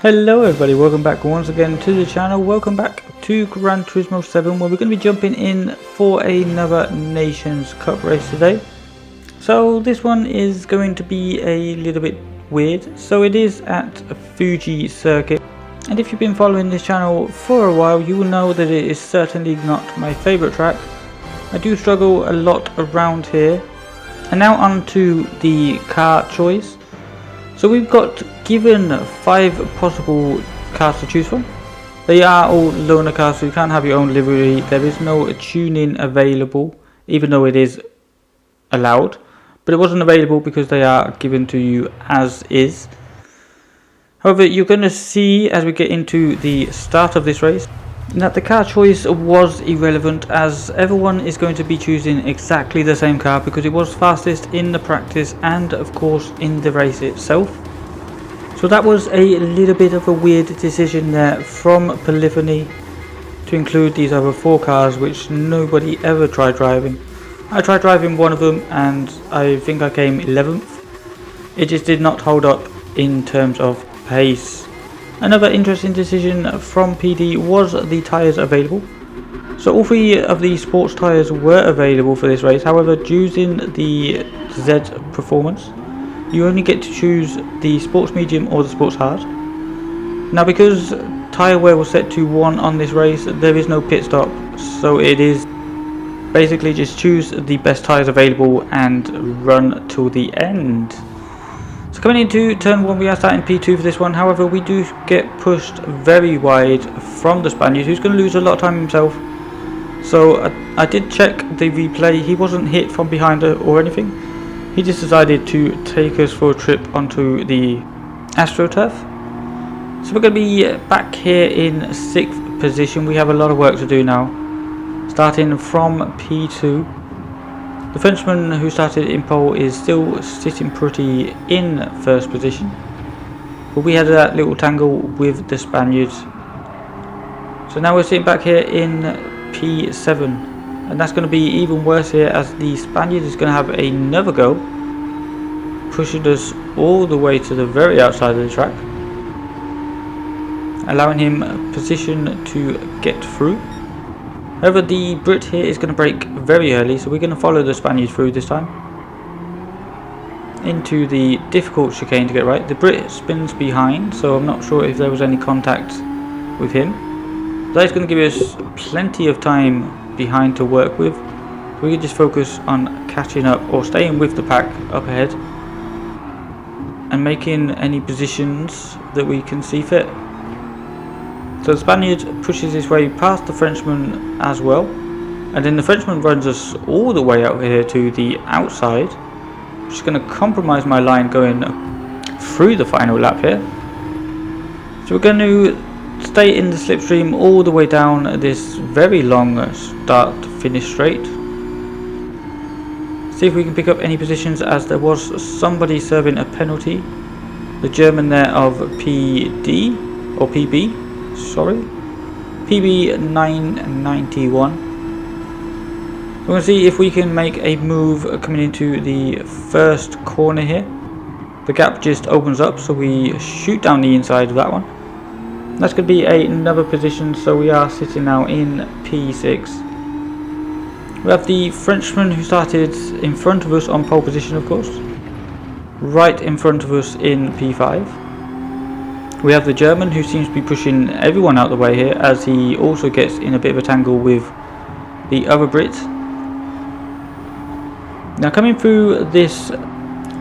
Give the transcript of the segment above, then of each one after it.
Hello everybody, welcome back once again to the channel. Welcome back to Gran Turismo 7, where we're going to be jumping in for another Nations Cup race today. So this one is going to be a little bit weird. So it is at Fuji circuit, and if you've been following this channel for a while, you will know that it is certainly not my favourite track. I do struggle a lot around here. And now on to the car choice. So we've got given 5 possible cars to choose from. They are all loaner cars, so you can't have your own livery. There is no tuning available, even though it is allowed. But it wasn't available because they are given to you as is. However, you're going to see as we get into the start of this race that the car choice was irrelevant, as everyone is going to be choosing exactly the same car because it was fastest in the practice and of course in the race itself. So that was a little bit of a weird decision there from Polyphony to include these other 4 cars which nobody ever tried driving. I tried driving one of them and I think I came 11th. It just did not hold up in terms of pace. Another interesting decision from PD was the tyres available. So all 3 of the sports tyres were available for this race. However, choosing the Z Performance, you only get to choose the sports medium or the sports hard. Now because tyre wear was set to 1 on this race, there is no pit stop. So it is basically just choose the best tyres available and run till the end. So coming into turn 1, we are starting P2 for this one. However, we do get pushed very wide from the Spaniard, who's going to lose a lot of time himself. So I did check the replay. He wasn't hit from behind or anything. He just decided to take us for a trip onto the AstroTurf. So we're going to be back here in 6th position. We have a lot of work to do now, starting from P2. The Frenchman who started in pole is still sitting pretty in 1st position, but we had that little tangle with the Spaniards. So now we're sitting back here in P7, and that's going to be even worse here as the Spaniard is going to have another go, pushing us all the way to the very outside of the track, allowing him position to get through. However, the Brit here is going to brake very early, so we're going to follow the Spaniard through this time into the difficult chicane to get right. The Brit spins behind, so I'm not sure if there was any contact with him. That's going to give us plenty of time behind to work with. We can just focus on catching up or staying with the pack up ahead and making any positions that we can see fit. So the Spaniard pushes his way past the Frenchman as well, and then the Frenchman runs us all the way out here to the outside, which is going to compromise my line going through the final lap here. So we're going to stay in the slipstream all the way down this very long start to finish straight. See if we can pick up any positions, as there was somebody serving a penalty. The German there of PD or PB. Sorry, PB 991. We're going to see if we can make a move coming into the first corner here. The gap just opens up, so we shoot down the inside of that one. That's going to be another position, so we are sitting now in P6. We have the Frenchman who started in front of us on pole position, of course, right in front of us in P5. We have the German who seems to be pushing everyone out the way here, as he also gets in a bit of a tangle with the other Brit. Now coming through this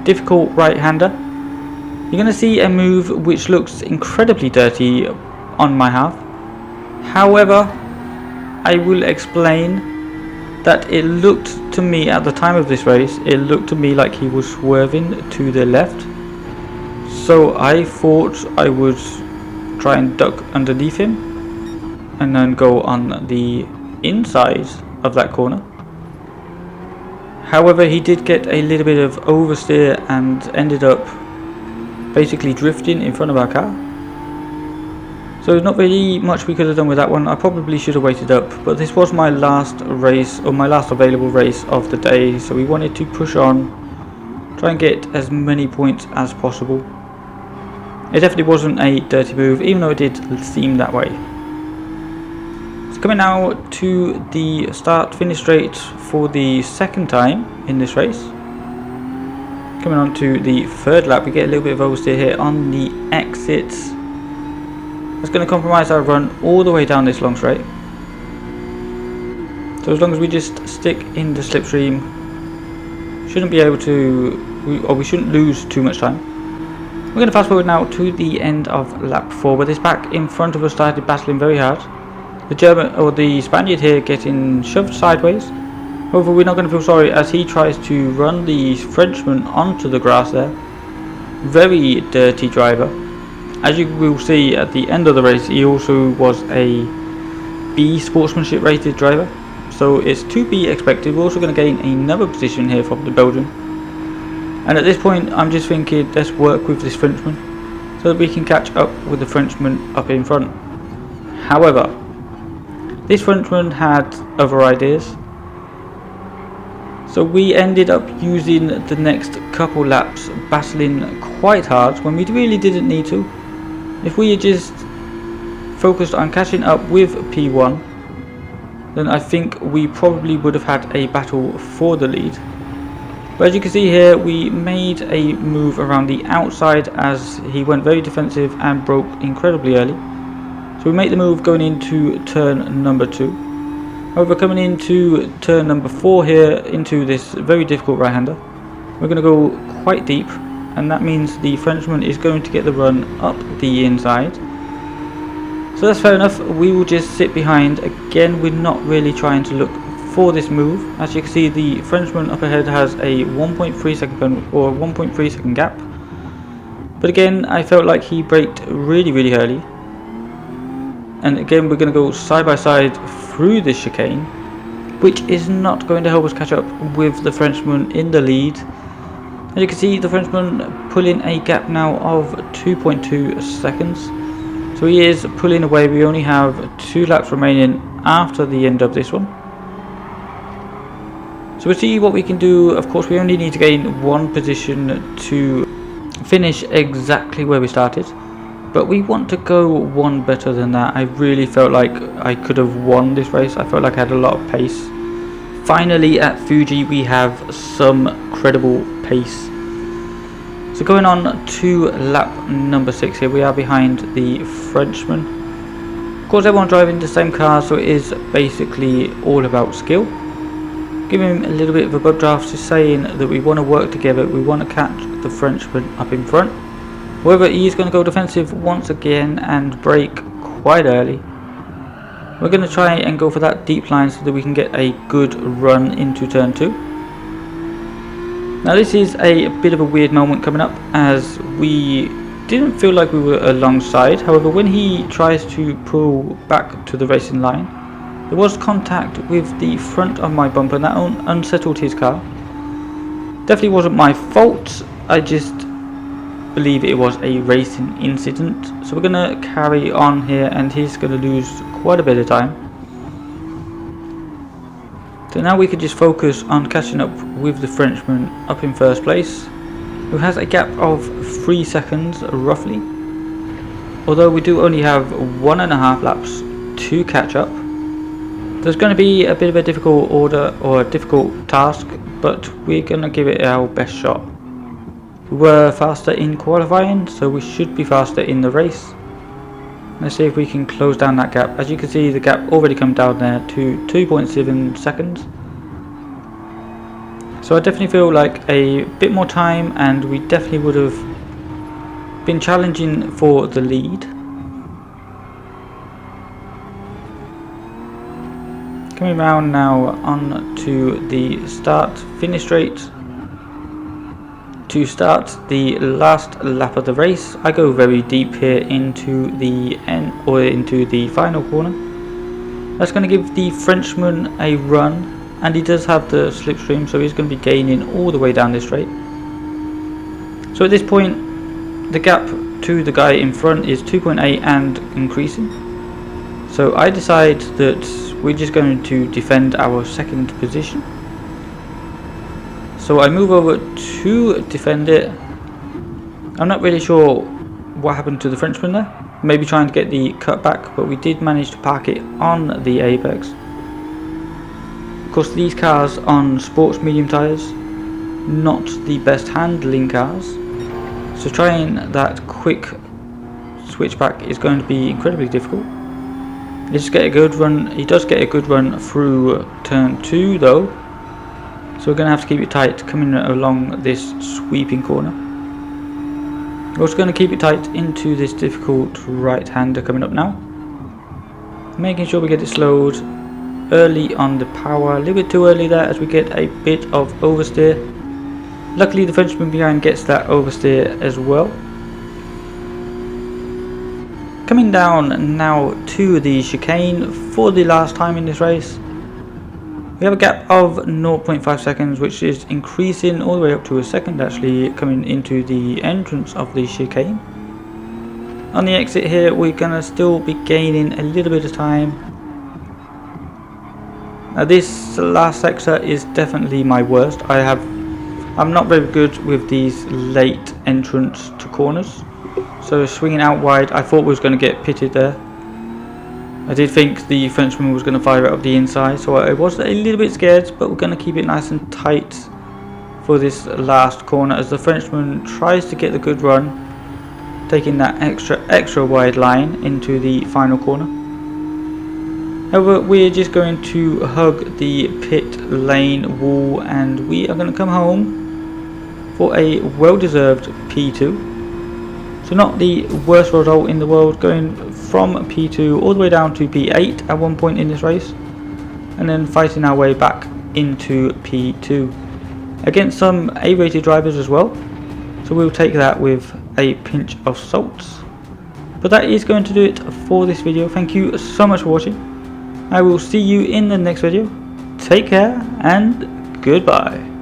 difficult right-hander, you're going to see a move which looks incredibly dirty on my half. However, I will explain that it looked to me at the time of this race, it looked to me like he was swerving to the left. So I thought I would try and duck underneath him and then go on the inside of that corner. However, he did get a little bit of oversteer and ended up basically drifting in front of our car. So there's not really much we could have done with that one. I probably should have waited up, but this was my last race, or my last available race of the day, so we wanted to push on, try and get as many points as possible. It definitely wasn't a dirty move, even though it did seem that way. So coming now to the start finish straight for the second time in this race. Coming on to the third lap, we get a little bit of oversteer here on the exits. That's going to compromise our run all the way down this long straight. So as long as we just stick in the slipstream, shouldn't be able to, or we shouldn't lose too much time. We're going to fast forward now to the end of lap 4, where this back in front of us started battling very hard. The German, or the Spaniard here, getting shoved sideways. However, we're not going to feel sorry as he tries to run the Frenchman onto the grass there. Very dirty driver. As you will see at the end of the race, he also was a B sportsmanship rated driver. So it's to be expected. We're also going to gain another position here from the Belgian. And at this point, I'm just thinking, let's work with this Frenchman so that we can catch up with the Frenchman up in front. However, this Frenchman had other ideas. So we ended up using the next couple laps battling quite hard when we really didn't need to. If we had just focused on catching up with P1, then I think we probably would have had a battle for the lead. But as you can see here, we made a move around the outside as he went very defensive and broke incredibly early. So we make the move going into turn number 2. However, coming into turn number 4 here, into this very difficult right-hander, we're going to go quite deep, and that means the Frenchman is going to get the run up the inside. So that's fair enough. We will just sit behind. Again, we're not really trying to look for this move. As you can see, the Frenchman up ahead has a 1.3 second or 1.3 second gap. But again, I felt like he braked really early. And again, we're going to go side by side through this chicane, which is not going to help us catch up with the Frenchman in the lead. As you can see, the Frenchman pulling a gap now of 2.2 seconds. So he is pulling away. We only have 2 laps remaining after the end of this one. So we'll see what we can do. Of course, we only need to gain 1 position to finish exactly where we started. But we want to go 1 better than that. I really felt like I could have won this race. I felt like I had a lot of pace. Finally at Fuji we have some credible pace. So going on to lap number 6 here, we are behind the Frenchman. Of course, everyone's driving the same car, so it is basically all about skill. Give him a little bit of a bug draft, just saying that we want to work together, we want to catch the Frenchman up in front. However, he is going to go defensive once again and brake quite early. We're going to try and go for that deep line so that we can get a good run into turn 2. Now this is a bit of a weird moment coming up, as we didn't feel like we were alongside. However, when he tries to pull back to the racing line, there was contact with the front of my bumper and that unsettled his car. Definitely wasn't my fault, I just believe it was a racing incident. So we're going to carry on here, and he's going to lose quite a bit of time. So now we can just focus on catching up with the Frenchman up in first place, who has a gap of 3 seconds roughly. Although we do only have 1.5 laps to catch up. There's going to be a bit of a difficult order or a difficult task, but we're going to give it our best shot. We were faster in qualifying, so we should be faster in the race. Let's see if we can close down that gap. As you can see, the gap already come down there to 2.7 seconds. So I definitely feel like a bit more time, and we definitely would have been challenging for the lead. Coming round now on to the start finish straight. To start the last lap of the race, I go very deep here into the end, or into the final corner. That's going to give the Frenchman a run, and he does have the slipstream, so he's going to be gaining all the way down this straight. So at this point, the gap to the guy in front is 2.8 and increasing. So I decide that we're just going to defend our second position. So I move over to defend it. I'm not really sure what happened to the Frenchman there. Maybe trying to get the cut back, but we did manage to park it on the apex. Of course, these cars on sports medium tyres, not the best handling cars, so trying that quick switchback is going to be incredibly difficult. He does get a good run through turn 2 though, so we're going to have to keep it tight coming along this sweeping corner. We're also going to keep it tight into this difficult right-hander coming up now, making sure we get it slowed early on the power, a little bit too early there as we get a bit of oversteer. Luckily the Frenchman behind gets that oversteer as well. Coming down now to the chicane for the last time in this race. We have a gap of 0.5 seconds, which is increasing all the way up to a second actually coming into the entrance of the chicane. On the exit here we're going to still be gaining a little bit of time. Now this last sector is definitely my worst. I'm not very good with these late entrance to corners. So swinging out wide, I thought we was going to get pitted there. I did think the Frenchman was going to fire it up the inside, so I was a little bit scared, but we're going to keep it nice and tight for this last corner as the Frenchman tries to get the good run, taking that extra wide line into the final corner. However, we're just going to hug the pit lane wall and we are going to come home for a well-deserved P2. So not the worst result in the world, going from P2 all the way down to P8 at one point in this race, and then fighting our way back into P2 against some A-rated drivers as well, so we'll take that with a pinch of salt. But that is going to do it for this video. Thank you so much for watching. I will see you in the next video. Take care and goodbye.